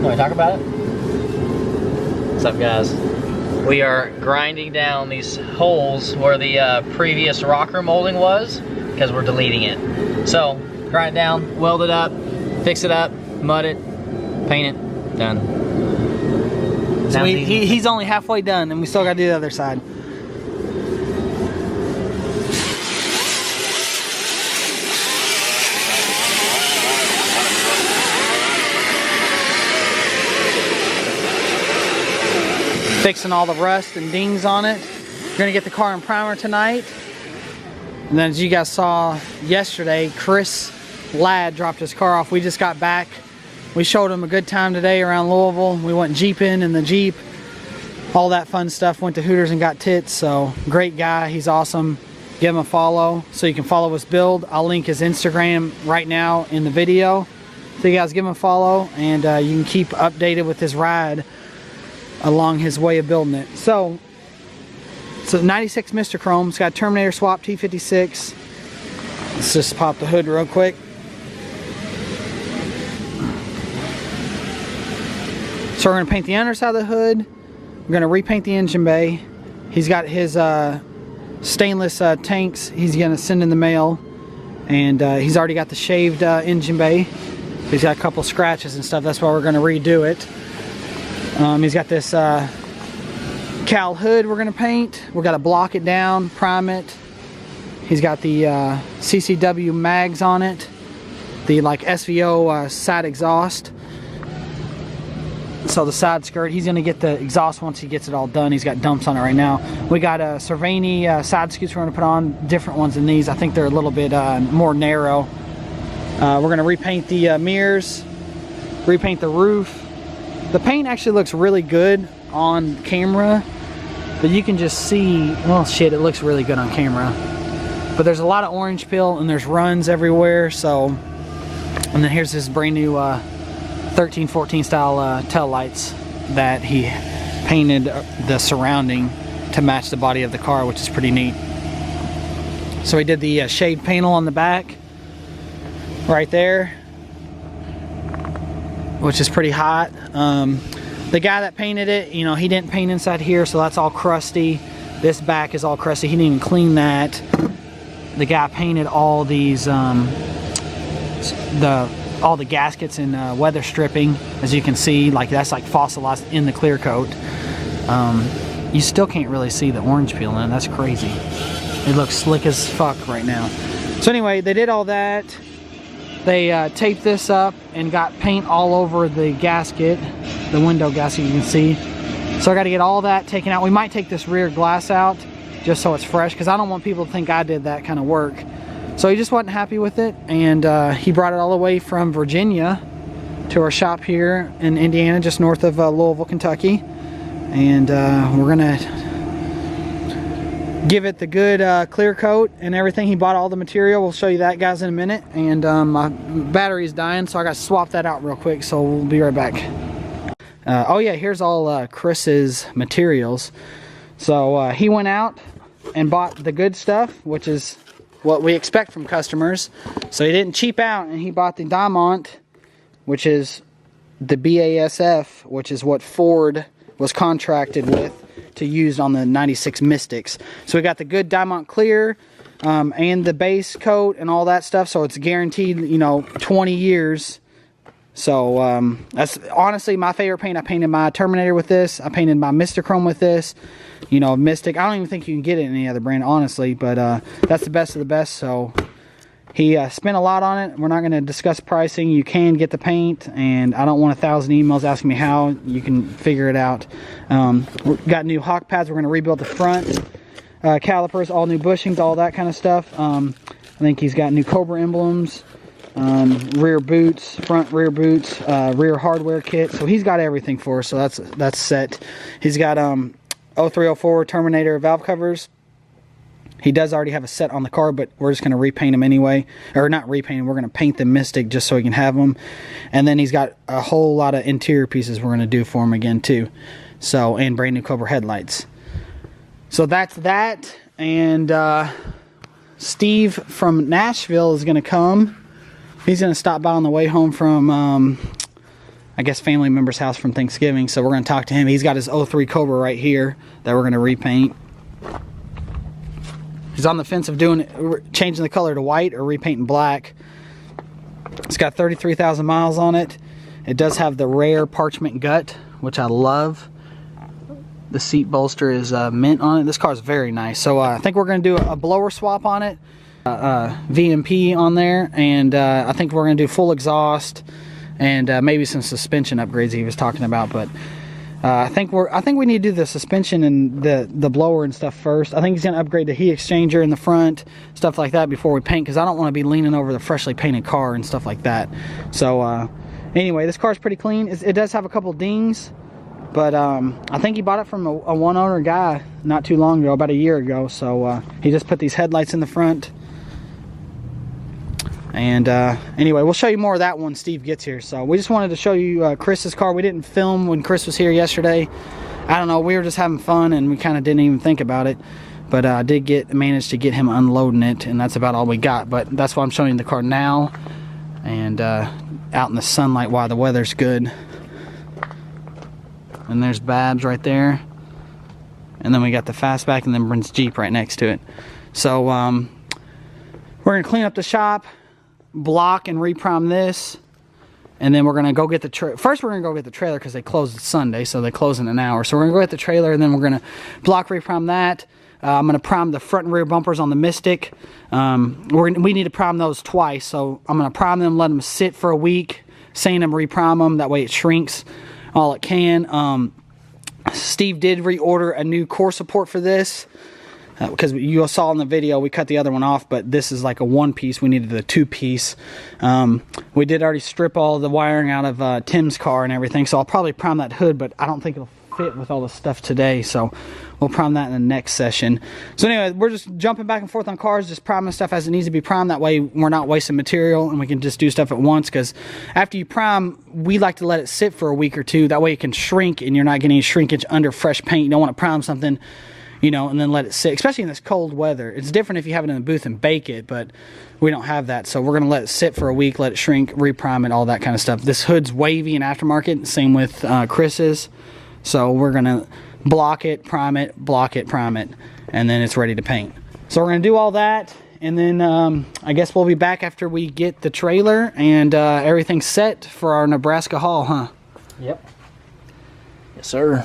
Want to talk about it? What's up, guys? We are grinding down these holes where the previous rocker molding was because we're deleting it. So, grind it down, weld it up, fix it up, mud it, paint it, done. So he's only halfway done, and we still got to do the other side. Fixing all the rust and dings on it. We're gonna get the car in primer tonight. And then as you guys saw yesterday, Chris Ladd dropped his car off. We just got back. We showed him a good time today around Louisville. We went Jeeping in the Jeep. All that fun stuff. Went to Hooters and got tits. So great guy, he's awesome. Give him a follow so you can follow his build. I'll link his Instagram right now in the video. So you guys give him a follow, and you can keep updated with his ride along his way of building it. So 96 Mr. Chrome. It's got Terminator swap T56. Let's just pop the hood real quick. So we're going to paint the underside of the hood. We're going to repaint the engine bay. He's got his stainless tanks he's going to send in the mail. And he's already got the shaved engine bay. He's got a couple scratches and stuff. That's why we're going to redo it. He's got this cowl hood we're going to paint. We're going to block it down, prime it. He's got the CCW mags on it. The like SVO side exhaust. So the side skirt, he's going to get the exhaust once he gets it all done. He's got dumps on it right now. We got a Cervini side scoots we're going to put on. Different ones than these. I think they're a little bit more narrow. We're going to repaint the mirrors. Repaint the roof. The paint actually looks really good on camera, but you can just see, well shit, it looks really good on camera. But there's a lot of orange peel and there's runs everywhere, so. And then here's this brand new 1314 style tail lights that he painted the surrounding to match the body of the car, which is pretty neat. So he did the shade panel on the back, right there, which is pretty hot. The guy that painted it, you know, he didn't paint inside here, so that's all crusty. This back is all crusty. He didn't even clean that. The guy painted all these, all the gaskets and weather stripping, as you can see. Like that's like fossilized in the clear coat. You still can't really see the orange peel in it. That's crazy. It looks slick as fuck right now. So anyway, they did all that. They taped this up and got paint all over the gasket, the window gasket, you can see. So I got to get all that taken out. We might take this rear glass out just so it's fresh, because I don't want people to think I did that kind of work. So he just wasn't happy with it, and he brought it all the way from Virginia to our shop here in Indiana, just north of Louisville, Kentucky. And we're gonna give it the good clear coat and everything. He bought all the material. We'll show you that, guys, in a minute. And my battery's dying, so I got to swap that out real quick, so we'll be right back. Oh yeah, here's all Chris's materials. So he went out and bought the good stuff, which is what we expect from customers. So he didn't cheap out, and he bought the Diamond, which is the BASF, which is what Ford was contracted with to use on the 96 Mystics. So we got the good Diamond Clear and the base coat and all that stuff, so it's guaranteed, you know, 20 years. So that's honestly my favorite paint. I painted my Terminator with this. I painted my Mr. Chrome with this. You know, Mystic. I don't even think you can get it in any other brand, honestly, but that's the best of the best. So he spent a lot on it. We're not going to discuss pricing. You can get the paint, and I don't want 1,000 emails asking me how. You can figure it out. We've got new hawk pads. We're going to rebuild the front calipers, all new bushings, all that kind of stuff. I think he's got new Cobra emblems, rear boots, front rear boots, rear hardware kit. So he's got everything for us. So that's set. He's got 0304 Terminator valve covers. He does already have a set on the car, but we're just going to repaint them anyway. Or not repaint them, we're going to paint them Mystic just so he can have them. And then he's got a whole lot of interior pieces we're going to do for him again too. So, and brand new Cobra headlights. So that's that. And Steve from Nashville is going to come. He's going to stop by on the way home from, I I guess, family member's house from Thanksgiving. So we're going to talk to him. He's got his 03 Cobra right here that we're going to repaint. He's on the fence of changing the color to white or repainting black. It's got 33,000 miles on it. It does have the rare parchment gut, which I love. The seat bolster is mint on it. This car is very nice. So I think we're going to do a blower swap on it, VMP on there, and I think we're going to do full exhaust and maybe some suspension upgrades he was talking about. But I think we need to do the suspension and the blower and stuff first. I think he's going to upgrade the heat exchanger in the front, stuff like that, before we paint, because I don't want to be leaning over the freshly painted car and stuff like that. So anyway, this car's pretty clean. It does have a couple dings, but I think he bought it from a one-owner guy not too long ago, about a year ago. So he just put these headlights in the front. And anyway, we'll show you more of that when Steve gets here. So we just wanted to show you Chris's car. We didn't film when Chris was here yesterday. I don't know, we were just having fun and we kind of didn't even think about it. But I did manage to get him unloading it, and that's about all we got. But that's why I'm showing you the car now, and out in the sunlight while the weather's good. And there's Babs right there. And then we got the fastback, and then Brent's Jeep right next to it. So we're going to clean up the shop, block and reprime this, and then we're going to go get the trailer. First, we're going to go get the trailer because they closed Sunday, so they close in an hour. So we're going to go get the trailer, and then we're going to block reprime that. I'm going to prime the front and rear bumpers on the Mystic. We need to prime those twice, so I'm going to prime them, let them sit for a week, sand them, reprime them. That way it shrinks all it can. Steve did reorder a new core support for this, because you saw in the video we cut the other one off, but this is like a one piece. We needed a two piece. We did already strip all the wiring out of Tim's car and everything, so I'll probably prime that hood, but I don't think it'll fit with all the stuff today, so we'll prime that in the next session. So anyway, we're just jumping back and forth on cars, just priming stuff as it needs to be primed. That way we're not wasting material and we can just do stuff at once, because after you prime, we like to let it sit for a week or two. That way it can shrink and you're not getting any shrinkage under fresh paint. You don't want to prime something, you know, and then let it sit, especially in this cold weather. It's different if you have it in the booth and bake it, but we don't have that. So we're going to let it sit for a week, let it shrink, reprime it, all that kind of stuff. This hood's wavy and aftermarket, same with Chris's. So we're going to block it, prime it, block it, prime it, and then it's ready to paint. So we're going to do all that, and then I guess we'll be back after we get the trailer and everything's set for our Nebraska haul, huh? Yep. Yes, sir.